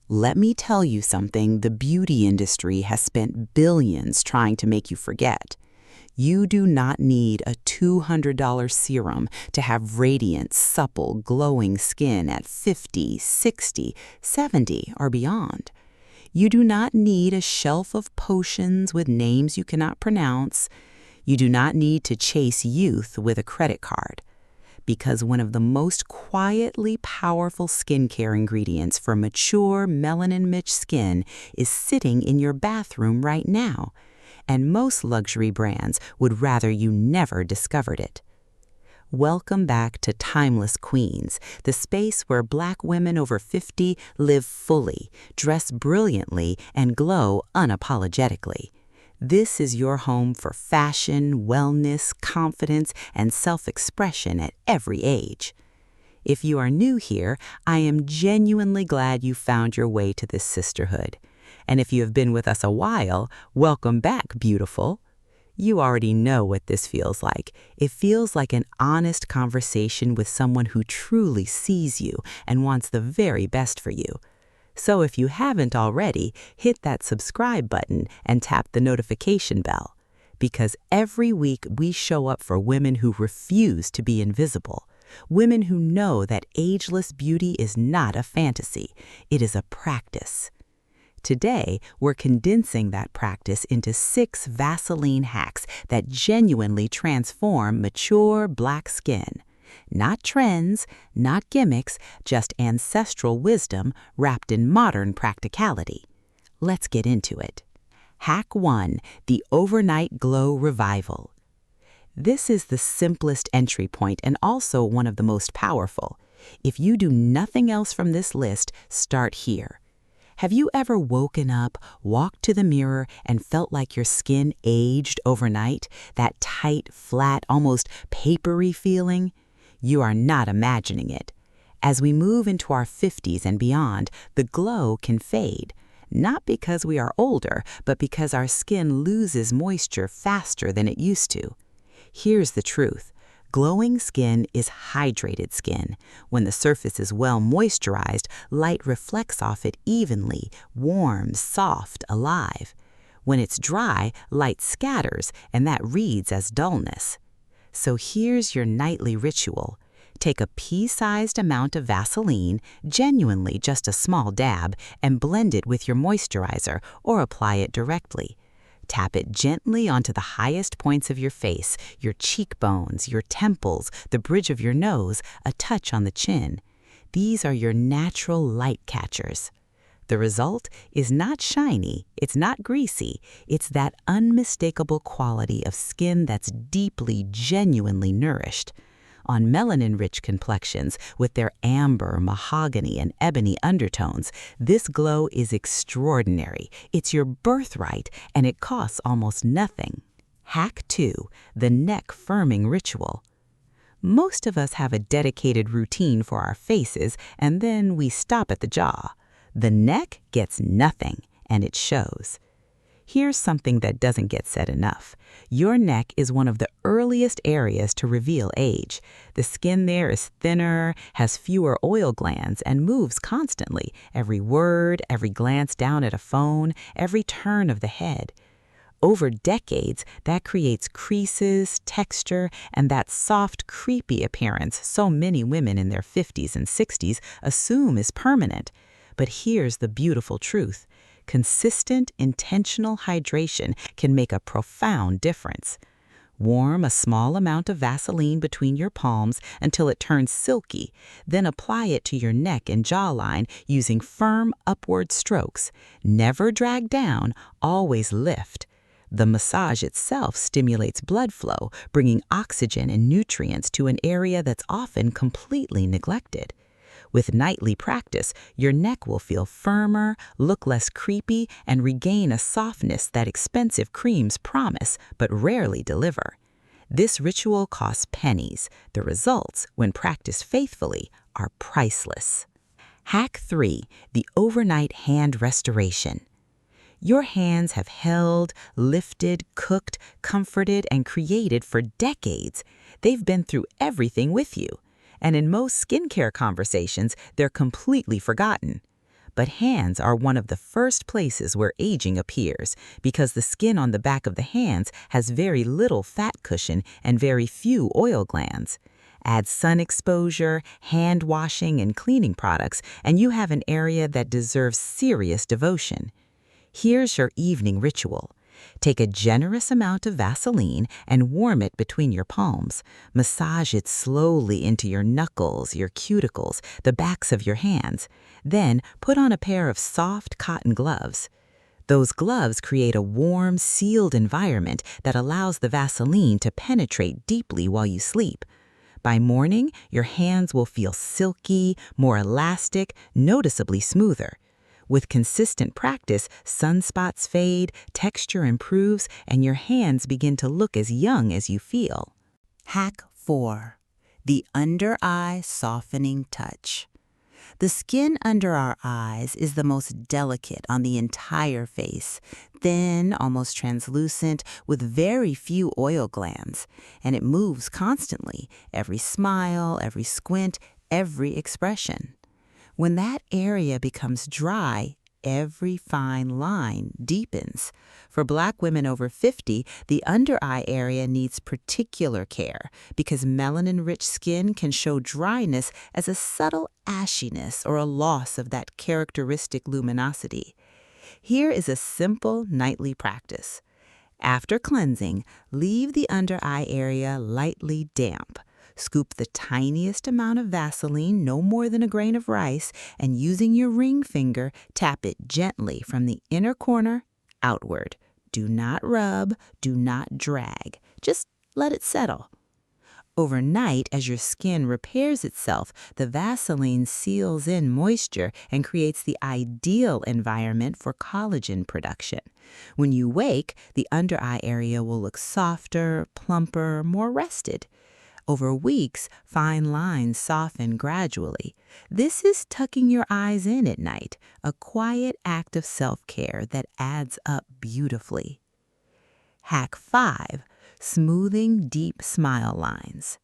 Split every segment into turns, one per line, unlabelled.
Let me tell you something the beauty industry has spent billions trying to make you forget. You do not need a $200 serum to have radiant, supple, glowing skin at 50, 60, 70, or beyond. You do not need a shelf of potions with names you cannot pronounce. You do not need to chase youth with a credit card. Because one of the most quietly powerful skincare ingredients for mature melanin-rich skin is sitting in your bathroom right now, and most luxury brands would rather you never discovered it. Welcome back to Timeless Queens, the space where Black women over 50 live fully, dress brilliantly, and glow unapologetically. This is your home for fashion, wellness, confidence, and self-expression at every age. If you are new here, I am genuinely glad you found your way to this sisterhood. And if you have been with us a while, welcome back, beautiful. You already know what this feels like. It feels like an honest conversation with someone who truly sees you and wants the very best for you. So if you haven't already, hit that subscribe button and tap the notification bell. Because every week we show up for women who refuse to be invisible. Women who know that ageless beauty is not a fantasy, it is a practice. Today, we're condensing that practice into 6 Vaseline hacks that genuinely transform mature Black skin. Not trends, not gimmicks, just ancestral wisdom wrapped in modern practicality. Let's get into it. Hack 1, the Overnight Glow Revival. This is the simplest entry point and also one of the most powerful. If you do nothing else from this list, start here. Have you ever woken up, walked to the mirror, and felt like your skin aged overnight? That tight, flat, almost papery feeling? You are not imagining it. As we move into our 50s and beyond, the glow can fade. Not because we are older, but because our skin loses moisture faster than it used to. Here's the truth. Glowing skin is hydrated skin. When the surface is well moisturized, light reflects off it evenly, warm, soft, alive. When it's dry, light scatters, and that reads as dullness. So here's your nightly ritual. Take a pea-sized amount of Vaseline, genuinely just a small dab, and blend it with your moisturizer or apply it directly. Tap it gently onto the highest points of your face, your cheekbones, your temples, the bridge of your nose, a touch on the chin. These are your natural light catchers. The result is not shiny, it's not greasy, it's that unmistakable quality of skin that's deeply, genuinely nourished. On melanin-rich complexions, with their amber, mahogany, and ebony undertones, this glow is extraordinary. It's your birthright, and it costs almost nothing. Hack 2, the neck firming ritual. Most of us have a dedicated routine for our faces, and then we stop at the jaw. The neck gets nothing, and it shows. Here's something that doesn't get said enough. Your neck is one of the earliest areas to reveal age. The skin there is thinner, has fewer oil glands, and moves constantly. Every word, every glance down at a phone, every turn of the head. Over decades, that creates creases, texture, and that soft, creepy appearance so many women in their 50s and 60s assume is permanent. But here's the beautiful truth. Consistent, intentional hydration can make a profound difference. Warm a small amount of Vaseline between your palms until it turns silky, then apply it to your neck and jawline using firm upward strokes. Never drag down, always lift. The massage itself stimulates blood flow, bringing oxygen and nutrients to an area that's often completely neglected. With nightly practice, your neck will feel firmer, look less creepy, and regain a softness that expensive creams promise but rarely deliver. This ritual costs pennies. The results, when practiced faithfully, are priceless. Hack 3, the overnight hand restoration. Your hands have held, lifted, cooked, comforted, and created for decades. They've been through everything with you. And in most skincare conversations, they're completely forgotten. But hands are one of the first places where aging appears because the skin on the back of the hands has very little fat cushion and very few oil glands. Add sun exposure, hand washing, and cleaning products, and you have an area that deserves serious devotion. Here's your evening ritual. Take a generous amount of Vaseline and warm it between your palms. Massage it slowly into your knuckles, your cuticles, the backs of your hands. Then put on a pair of soft cotton gloves. Those gloves create a warm, sealed environment that allows the Vaseline to penetrate deeply while you sleep. By morning, your hands will feel silky, more elastic, noticeably smoother. With consistent practice, sunspots fade, texture improves, and your hands begin to look as young as you feel. Hack 4. The under-eye softening touch. The skin under our eyes is the most delicate on the entire face, thin, almost translucent, with very few oil glands, and it moves constantly, every smile, every squint, every expression. When that area becomes dry, every fine line deepens. For Black women over 50, the under-eye area needs particular care because melanin-rich skin can show dryness as a subtle ashiness or a loss of that characteristic luminosity. Here is a simple nightly practice. After cleansing, leave the under-eye area lightly damp. Scoop the tiniest amount of Vaseline, no more than a grain of rice, and using your ring finger, tap it gently from the inner corner outward. Do not rub, do not drag. Just let it settle. Overnight, as your skin repairs itself, the Vaseline seals in moisture and creates the ideal environment for collagen production. When you wake, the under-eye area will look softer, plumper, more rested. Over weeks, fine lines soften gradually. This is tucking your eyes in at night, a quiet act of self-care that adds up beautifully. Hack 5. Smoothing deep smile lines.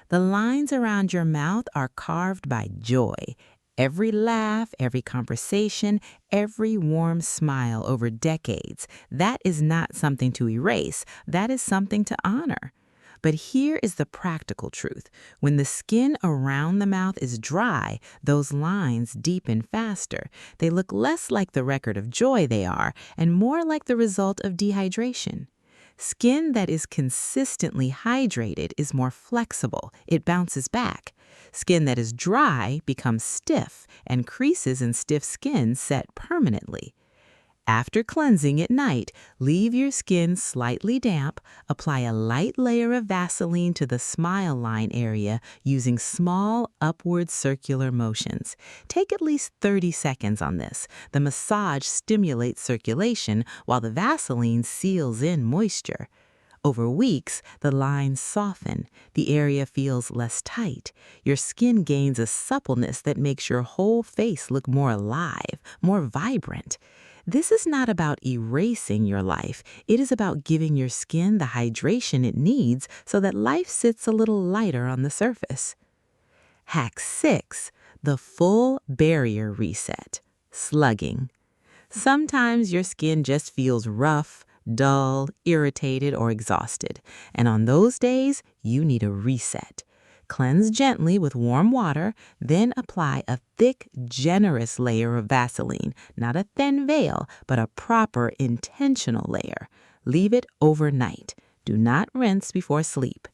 The lines around your mouth are carved by joy. Every laugh, every conversation, every warm smile over decades. That is not something to erase. That is something to honor. But here is the practical truth. When the skin around the mouth is dry, those lines deepen faster. They look less like the record of joy they are, and more like the result of dehydration. Skin that is consistently hydrated is more flexible. It bounces back. Skin that is dry becomes stiff, and creases in stiff skin set permanently. After cleansing at night, leave your skin slightly damp, apply a light layer of Vaseline to the smile line area using small upward circular motions. Take at least 30 seconds on this. The massage stimulates circulation while the Vaseline seals in moisture. Over weeks, the lines soften. The area feels less tight. Your skin gains a suppleness that makes your whole face look more alive, more vibrant. This is not about erasing your life. It is about giving your skin the hydration it needs so that life sits a little lighter on the surface. Hack 6. The full barrier reset. Slugging. Sometimes your skin just feels rough, dull, irritated, or exhausted. And on those days, you need a reset. Cleanse gently with warm water, then apply a thick, generous layer of Vaseline, not a thin veil, but a proper, intentional layer. Leave it overnight. Do not rinse before sleep.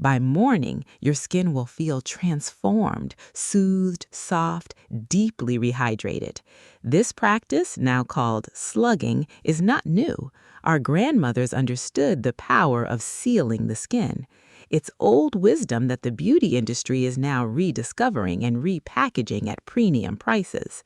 By morning, your skin will feel transformed, soothed, soft, deeply rehydrated. This practice, now called slugging, is not new. Our grandmothers understood the power of sealing the skin. It's old wisdom that the beauty industry is now rediscovering and repackaging at premium prices.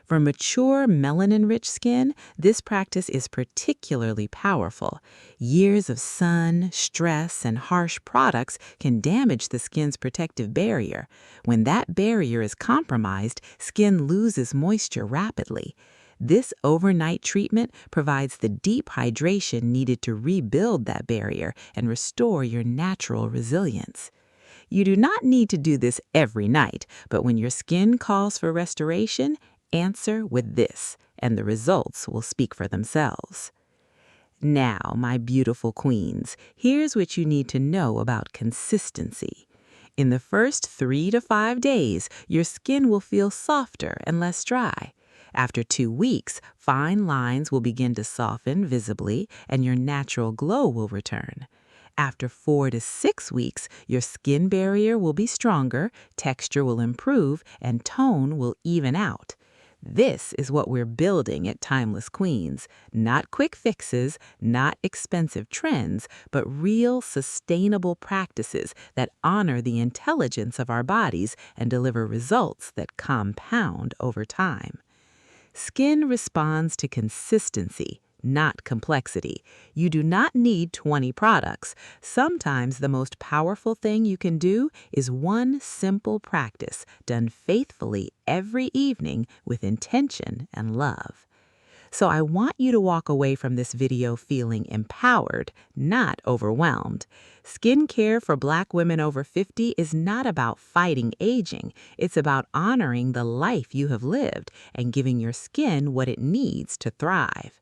For mature melanin-rich skin, this practice is particularly powerful. Years of sun, stress, and harsh products can damage the skin's protective barrier. When that barrier is compromised, skin loses moisture rapidly. This overnight treatment provides the deep hydration needed to rebuild that barrier and restore your natural resilience. You do not need to do this every night, but when your skin calls for restoration, Answer with this, and the results will speak for themselves. Now, my beautiful queens, here's what you need to know about consistency. In the first 3 to 5 days, your skin will feel softer and less dry. After 2 weeks, fine lines will begin to soften visibly and your natural glow will return. After 4 to 6 weeks, your skin barrier will be stronger, texture will improve, and tone will even out. This is what we're building at Timeless Queens. Not quick fixes, not expensive trends, but real sustainable practices that honor the intelligence of our bodies and deliver results that compound over time. Skin responds to consistency, not complexity. You do not need 20 products. Sometimes the most powerful thing you can do is one simple practice done faithfully every evening with intention and love. So I want you to walk away from this video feeling empowered, not overwhelmed. Skincare for Black women over 50 is not about fighting aging. It's about honoring the life you have lived and giving your skin what it needs to thrive.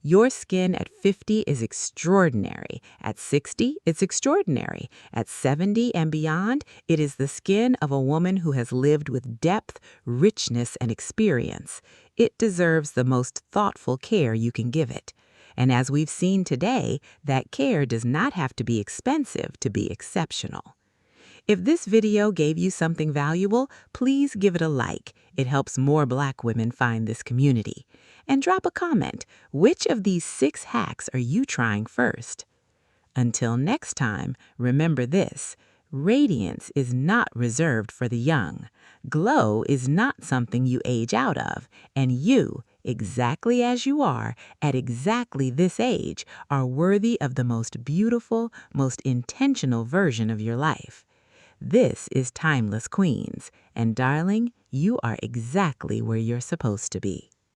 Your skin at 50 is extraordinary. At 60, it's extraordinary. At 70 and beyond, it is the skin of a woman who has lived with depth, richness, and experience. It deserves the most thoughtful care you can give it. And as we've seen today, that care does not have to be expensive to be exceptional. If this video gave you something valuable, please give it a like. It helps more Black women find this community. And drop a comment. Which of these 6 hacks are you trying first? Until next time, remember this. Radiance is not reserved for the young. Glow is not something you age out of. And you, exactly as you are, at exactly this age, are worthy of the most beautiful, most intentional version of your life. This is Timeless Queens, and darling, you are exactly where you're supposed to be.